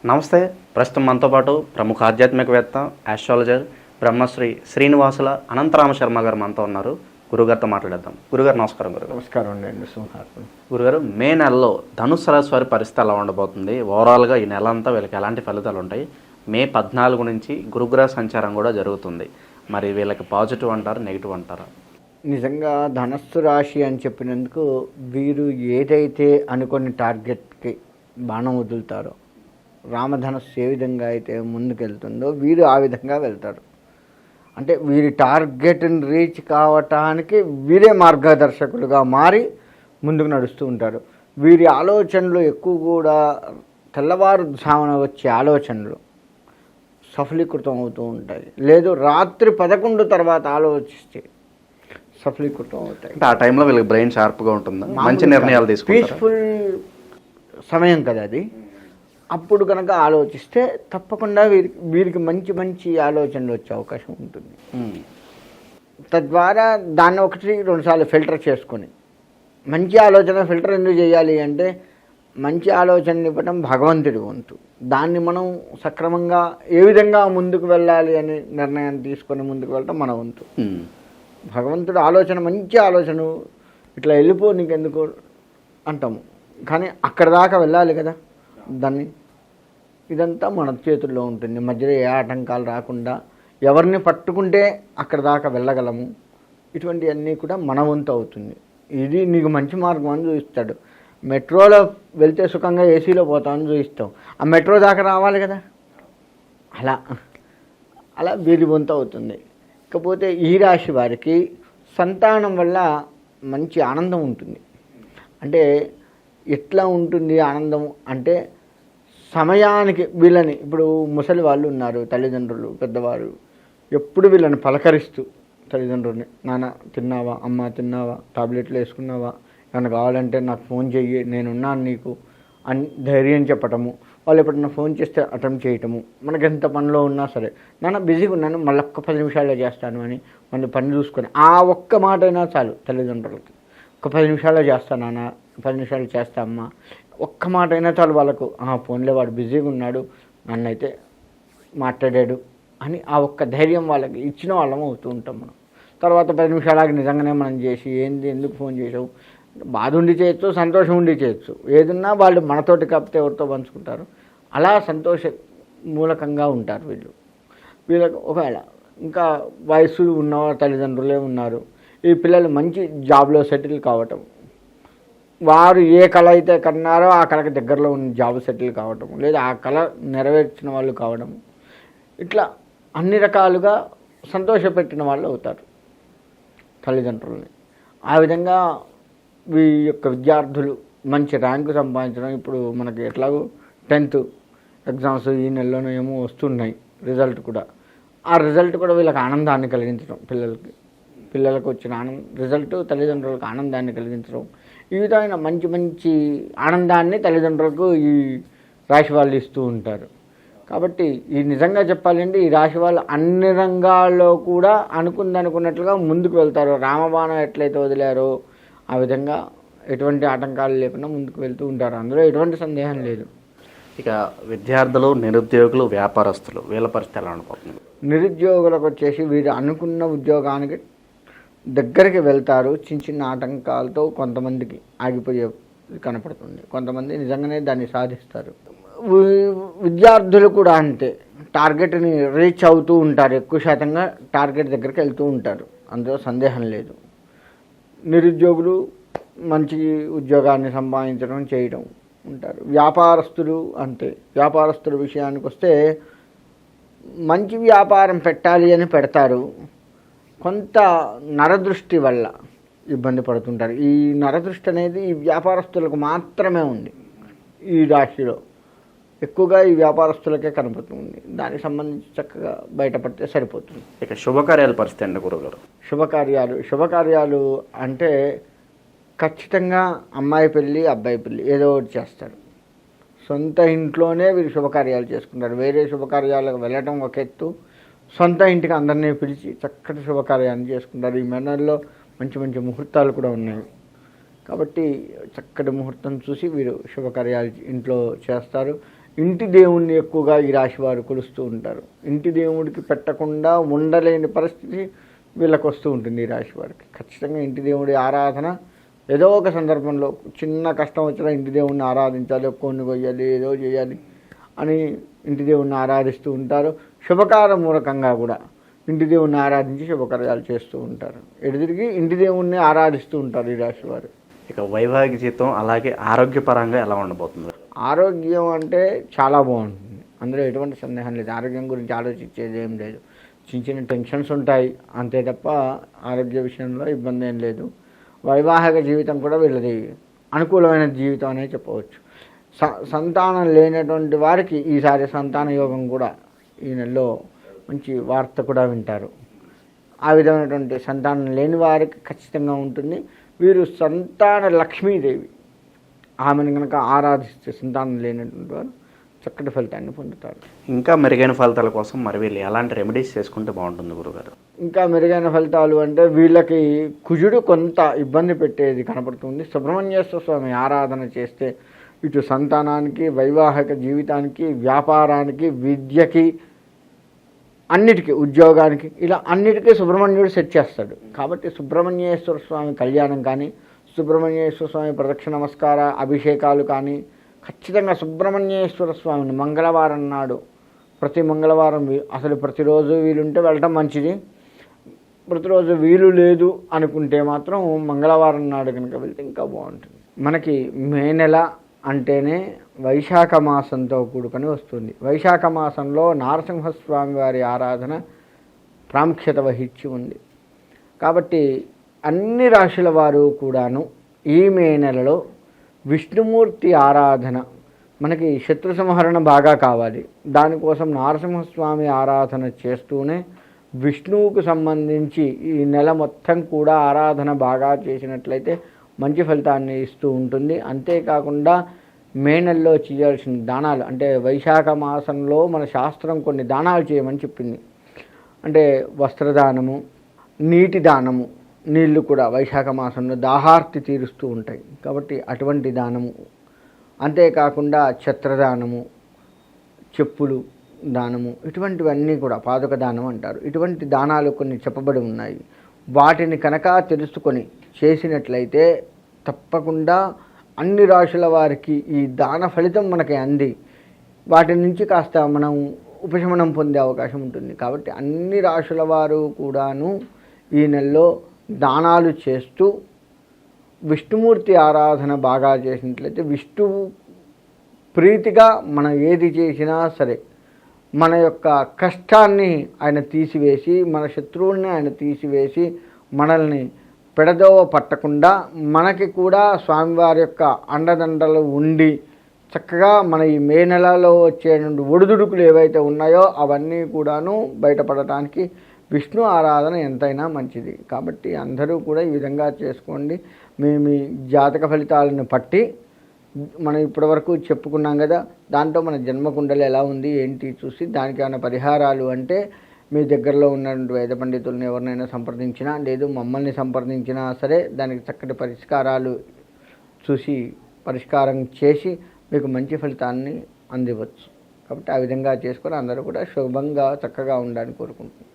నమస్తే. ప్రస్తుతం మనతో పాటు ప్రముఖ ఆధ్యాత్మికవేత్త, ఆస్ట్రాలజర్ బ్రహ్మశ్రీ శ్రీనివాసుల అనంతరామ శర్మ గారు మనతో ఉన్నారు. గురుగారితో మాట్లాడేద్దాం. గురుగారు నమస్కారం. నమస్కారం అండి. సింహార్పణ. గురుగారు, మే నెలలో ధనుసు రాశి వారి పరిస్థితి ఎలా ఉండబోతుంది? ఓవరాల్గా ఈ నెల అంతా వీళ్ళకి ఎలాంటి ఫలితాలు ఉంటాయి? మే 14 నుంచి గురుగ్రహ సంచారం కూడా జరుగుతుంది. మరి వీళ్ళకి పాజిటివ్ అంటారా, నెగిటివ్ అంటారా? నిజంగా ధనస్సు రాశి అని చెప్పినందుకు వీరు ఏదైతే అనుకుని టార్గెట్కి బాణం వదులుతారో, రామధనస్సు ఏ విధంగా అయితే ముందుకెళ్తుందో వీరు ఆ విధంగా వెళ్తారు. అంటే వీరి టార్గెట్ని రీచ్ కావటానికి వీరే మార్గదర్శకులుగా మారి ముందుకు నడుస్తూ ఉంటారు. వీరి ఆలోచనలు ఎక్కువ కూడా తెల్లవారుజామున వచ్చే ఆలోచనలు సఫలీకృతం అవుతూ ఉంటాయి. లేదు రాత్రి 11 తర్వాత ఆలోచిస్తే సఫలీకృతం అవుతాయి. అంటే ఆ టైంలో వీళ్ళకి బ్రెయిన్ షార్ప్గా ఉంటుందా? మంచి నిర్ణయాలు తీసుకుంటారా? పీస్ఫుల్ సమయం కదా అది. అప్పుడు కనుక ఆలోచిస్తే తప్పకుండా వీరికి మంచి మంచి ఆలోచనలు వచ్చే అవకాశం ఉంటుంది. తద్వారా దాన్ని 1-2 సార్లు ఫిల్టర్ చేసుకొని, మంచి ఆలోచన ఫిల్టర్ ఎందుకు చేయాలి అంటే, మంచి ఆలోచనని ఇవ్వడం భగవంతుడి వంతు. దాన్ని మనం సక్రమంగా ఏ విధంగా ముందుకు వెళ్ళాలి అని నిర్ణయం తీసుకొని ముందుకు వెళ్ళడం మన వంతు. భగవంతుడు ఆలోచన, మంచి ఆలోచన ఇట్లా వెళ్ళిపో నీకెందుకు అంటాము, కానీ అక్కడ దాకా వెళ్ళాలి కదా. దాన్ని ఇదంతా మన చేతుల్లో ఉంటుంది. మధ్యలో ఏ ఆటంకాలు రాకుండా ఎవరిని పట్టుకుంటే అక్కడ దాకా వెళ్ళగలము. ఇటువంటివన్నీ కూడా మన వంతు అవుతుంది. ఇది నీకు మంచి మార్గం అని చూపిస్తాడు. మెట్రోలో వెళ్తే సుఖంగా ఏసీలో పోతామని చూపిస్తాం. ఆ మెట్రో దాకా రావాలి కదా. అలా వీరి వంతు అవుతుంది. ఇకపోతే ఈ రాశి వారికి సంతానం వల్ల మంచి ఆనందం ఉంటుంది. అంటే ఎట్లా ఉంటుంది ఆనందం అంటే, సమయానికి వీళ్ళని, ఇప్పుడు ముసలి వాళ్ళు ఉన్నారు, తల్లిదండ్రులు పెద్దవారు, ఎప్పుడు వీళ్ళని పలకరిస్తూ తల్లిదండ్రులని, నాన్న తిన్నావా, అమ్మ తిన్నావా, టాబ్లెట్లు వేసుకున్నావా, ఏమైనా కావాలంటే నాకు ఫోన్ చెయ్యి, నేనున్నాను నీకు అని ధైర్యం చెప్పటము. వాళ్ళు ఎప్పుడన్నా ఫోన్ చేస్తే అటెంప్ట్ చేయటము. మనకి ఎంత పనిలో ఉన్నా సరే, నాన్న బిజీగా ఉన్నాను మళ్ళీ ఒక్క 10 నిమిషాల్లో చేస్తాను అని మళ్ళీ పని చూసుకొని ఆ ఒక్క మాట అయినా చాలు తల్లిదండ్రులకి. ఒక 10 నిమిషాల్లో చేస్తాను నాన్న, 10 నిమిషాలు చేస్తా అమ్మ, ఒక్క మాట అయినా చాలు వాళ్ళకు. ఫోన్లో వాడు బిజీగా ఉన్నాడు, నన్నైతే మాట్లాడాడు అని ఆ ఒక్క ధైర్యం వాళ్ళకి ఇచ్చిన వాళ్ళం అవుతూ ఉంటాం మనం. తర్వాత 10 నిమిషాలకి నిజంగానే మనం చేసి, ఏంది ఎందుకు ఫోన్ చేసావు, బాధ ఉండి చేయొచ్చు, సంతోషం ఉండి చేయొచ్చు. ఏదన్నా వాళ్ళు మనతోటి కాకపోతే ఎవరితో పంచుకుంటారు. అలా సంతోష మూలకంగా ఉంటారు వీళ్ళకు. ఒకవేళ ఇంకా వయసు ఉన్న తల్లిదండ్రులే ఉన్నారు, ఈ పిల్లలు మంచి జాబ్లో సెటిల్ కావటం, వారు ఏ కళ అయితే కన్నారో ఆ కళకి దగ్గరలో ఉన్న జాబ్ సెటిల్ కావటం, లేదా ఆ కళ నెరవేర్చిన వాళ్ళు కావడం, ఇట్లా అన్ని రకాలుగా సంతోషపెట్టిన వాళ్ళు అవుతారు తల్లిదండ్రులని. ఆ విధంగా ఈ యొక్క విద్యార్థులు మంచి ర్యాంకు సంపాదించడం. ఇప్పుడు మనకి ఎట్లాగో 10th ఎగ్జామ్స్ ఈ నెలలోనే ఏమో వస్తున్నాయి, రిజల్ట్ కూడా. ఆ రిజల్ట్ కూడా వీళ్ళకి ఆనందాన్ని కలిగించడం, పిల్లలకు వచ్చిన రిజల్ట్ తల్లిదండ్రులకు ఆనందాన్ని కలిగించడం, ఈ విధమైన మంచి మంచి ఆనందాన్ని తల్లిదండ్రులకు ఈ రాశి వాళ్ళు ఇస్తూ ఉంటారు. కాబట్టి ఈ నిజంగా చెప్పాలంటే ఈ రాశి వాళ్ళు అన్ని రంగాల్లో కూడా అనుకున్నట్లుగా ముందుకు వెళ్తారు. రామబాణం ఎట్లయితే వదిలారో ఆ విధంగా ఎటువంటి ఆటంకాలు లేకుండా ముందుకు వెళ్తూ ఉంటారు. అందులో ఎటువంటి సందేహం లేదు. ఇక విద్యార్థులు, నిరుద్యోగులు, వ్యాపారస్తులు వీళ్ళ పరిస్థితి ఎలా ఉండబోతుంది? నిరుద్యోగులకు వచ్చేసి వీరు అనుకున్న ఉద్యోగానికి దగ్గరికి వెళ్తారు. చిన్న చిన్న ఆటంకాలతో కొంతమందికి ఆగిపోయే కనపడుతుంది, కొంతమంది నిజంగానే దాన్ని సాధిస్తారు. విద్యార్థులు కూడా అంతే, టార్గెట్ని రీచ్ అవుతూ ఉంటారు. ఎక్కువ శాతంగా టార్గెట్ దగ్గరికి వెళ్తూ ఉంటారు, అందులో సందేహం లేదు. నిరుద్యోగులు మంచి ఉద్యోగాన్ని సంపాదించడం చేయడం ఉంటారు. వ్యాపారస్తులు అంతే. వ్యాపారస్తుల విషయానికి వస్తే మంచి వ్యాపారం పెట్టాలి అని పెడతారు, కొంత నరదృష్టి వల్ల ఇబ్బంది పడుతుంటారు. ఈ నరదృష్టి అనేది ఈ వ్యాపారస్తులకు మాత్రమే ఉంది. ఈ రాశిలో ఎక్కువగా ఈ వ్యాపారస్తులకే కనపడుతుంది. దానికి సంబంధించి చక్కగా బయటపడితే సరిపోతుంది. ఇక శుభకార్యాల పరిస్థితి అండి గురుగారు? శుభకార్యాలు అంటే ఖచ్చితంగా అమ్మాయి పెళ్ళి, అబ్బాయి పెళ్ళి ఏదో ఒకటి చేస్తారు. సొంత ఇంట్లోనే వీరు శుభకార్యాలు చేసుకుంటారు. వేరే శుభకార్యాలకు వెళ్ళటం ఒక ఎత్తు, సొంత ఇంటికి అందరినీ పిలిచి చక్కటి శుభకార్యాన్ని చేసుకుంటారు. ఈ నెలలో మంచి మంచి ముహూర్తాలు కూడా ఉన్నాయి. కాబట్టి చక్కటి ముహూర్తం చూసి వీరు శుభకార్యాలు ఇంట్లో చేస్తారు. ఇంటి దేవుణ్ణి ఎక్కువగా ఈ రాశి వారు కొలుస్తూ ఉంటారు. ఇంటి దేవుడికి పెట్టకుండా ఉండలేని పరిస్థితి వీళ్ళకి వస్తూ ఉంటుంది. ఈ రాశి వారికి ఖచ్చితంగా ఇంటి దేవుడి ఆరాధన ఏదో ఒక సందర్భంలో చిన్న కష్టం వచ్చినా ఇంటి దేవుణ్ణి ఆరాధించాలి, కొన్ని కొయ్యాలి, ఏదో చేయాలి అని ఇంటి దేవుణ్ణి ఆరాధిస్తూ ఉంటారు. శుభకారమూలకంగా కూడా ఇంటి దేవుణ్ణి ఆరాధించి శుభకార్యాలు చేస్తూ ఉంటారు. ఎదురికి ఇంటి దేవుణ్ణి ఆరాధిస్తూ ఉంటారు ఈ రాశి వారు. ఇక వైవాహిక జీవితం అలాగే ఆరోగ్యపరంగా ఎలా ఉండబోతుంది? ఆరోగ్యం అంటే చాలా బాగుంటుంది, అందులో ఎటువంటి సందేహం లేదు. ఆరోగ్యం గురించి ఆలోచించేది ఏం లేదు. చిన్న చిన్న టెన్షన్స్ ఉంటాయి అంతే తప్ప ఆరోగ్య విషయంలో ఇబ్బంది ఏం లేదు. వైవాహిక జీవితం కూడా వీళ్ళది అనుకూలమైన జీవితం అనే చెప్పవచ్చు. సంతానం లేనటువంటి వారికి ఈసారి సంతాన యోగం కూడా ఈ నెలలో మంచి వార్త కూడా వింటారు. ఆ విధమైనటువంటి సంతానం లేని వారికి ఖచ్చితంగా ఉంటుంది. వీరు సంతాన లక్ష్మీదేవి, ఆమెను కనుక ఆరాధిస్తే సంతానం లేనటువంటి వారు చక్కటి ఫలితాన్ని పొందుతారు. ఇంకా మెరుగైన ఫలితాల కోసం మరి వీళ్ళు ఎలాంటి రెమెడీస్ చేసుకుంటే బాగుంటుంది గురుగారు? ఇంకా మెరుగైన ఫలితాలు అంటే వీళ్ళకి కుజుడు కొంత ఇబ్బంది పెట్టేది కనపడుతుంది. సుబ్రహ్మణ్యేశ్వర స్వామి ఆరాధన చేస్తే ఇటు సంతానానికి, వైవాహిక జీవితానికి, వ్యాపారానికి, విద్యకి, అన్నిటికీ, ఉద్యోగానికి, ఇలా అన్నిటికీ సుబ్రహ్మణ్యుడు సెట్ చేస్తాడు. కాబట్టి సుబ్రహ్మణ్యేశ్వర స్వామి కళ్యాణం కానీ, సుబ్రహ్మణ్యేశ్వర స్వామి ప్రదక్షిణ నమస్కార అభిషేకాలు కానీ ఖచ్చితంగా సుబ్రహ్మణ్యేశ్వర స్వామిని మంగళవారం నాడు, ప్రతి మంగళవారం అసలు ప్రతిరోజు వీలుంటే వెళ్ళటం మంచిది. ప్రతిరోజు వీలు లేదు అనుకుంటే మాత్రం మంగళవారం నాడు కనుక వెళ్తే ఇంకా బాగుంటుంది. మనకి మే నెల అంటేనే వైశాఖ మాసంతో కూడుకొని వస్తుంది. వైశాఖ మాసంలో నారసింహస్వామి వారి ఆరాధన ప్రాముఖ్యత వహించి ఉంది. కాబట్టి అన్ని రాశుల వారు కూడాను ఈ మే నెలలో విష్ణుమూర్తి ఆరాధన, మనకి శత్రు సంహరణ బాగా కావాలి, దానికోసం నారసింహస్వామి ఆరాధన చేస్తూనే విష్ణువుకు సంబంధించి ఈ నెల మొత్తం కూడా ఆరాధన బాగా చేసినట్లయితే మంచి ఫలితాన్ని ఇస్తూ ఉంటుంది. అంతేకాకుండా మే నెలలో చేయాల్సిన దానాలు, అంటే వైశాఖ మాసంలో మన శాస్త్రం కొన్ని దానాలు చేయమని చెప్పింది. అంటే వస్త్రదానము, నీటి దానము, నీళ్లు కూడా వైశాఖ మాసంలో దాహార్తి తీరుస్తూ ఉంటాయి కాబట్టి అటువంటి దానము, అంతేకాకుండా ఛత్రదానము, చెప్పులు దానము, ఇటువంటివన్నీ కూడా పాదుక దానం అంటారు. ఇటువంటి దానాలు కొన్ని చెప్పబడి ఉన్నాయి. వాటిని కనుక తెలుసుకొని చేసినట్లయితే తప్పకుండా అన్ని రాశుల వారికి ఈ దాన ఫలితం మనకి అంది వాటి నుంచి కాస్త మనం ఉపశమనం పొందే అవకాశం ఉంటుంది. కాబట్టి అన్ని రాశుల వారు కూడాను ఈ నెలలో దానాలు చేస్తూ విష్ణుమూర్తి ఆరాధన బాగా చేసినట్లయితే విష్ణువు ప్రీతిగా మనం ఏది చేసినా సరే మన యొక్క కష్టాన్ని ఆయన తీసివేసి, మన శత్రువుల్ని ఆయన తీసివేసి, మనల్ని పెడదోవ పట్టకుండా మనకి కూడా స్వామివారి యొక్క అండదండలు ఉండి చక్కగా మన ఈ మే నెలలో వచ్చే ఒడిదుడుకులు ఏవైతే ఉన్నాయో అవన్నీ కూడాను బయటపడటానికి విష్ణు ఆరాధన ఎంతైనా మంచిది. కాబట్టి అందరూ కూడా ఈ విధంగా చేసుకోండి. మీ జాతక ఫలితాలను పట్టి మనం ఇప్పటివరకు చెప్పుకున్నాం కదా, దాంట్లో మన జన్మకుండలు ఎలా ఉంది ఏంటి చూసి దానికి ఏమైనా పరిహారాలు అంటే మీ దగ్గరలో ఉన్నటువంటి వేద పండితులను ఎవరినైనా సంప్రదించినా, లేదు మమ్మల్ని సంప్రదించినా సరే దానికి చక్కటి పరిష్కారాలు చూసి పరిష్కారం చేసి మీకు మంచి ఫలితాన్ని అందివచ్చు. కాబట్టి ఆ విధంగా చేసుకొని అందరూ కూడా శుభంగా చక్కగా ఉండాలని కోరుకుంటున్నాను.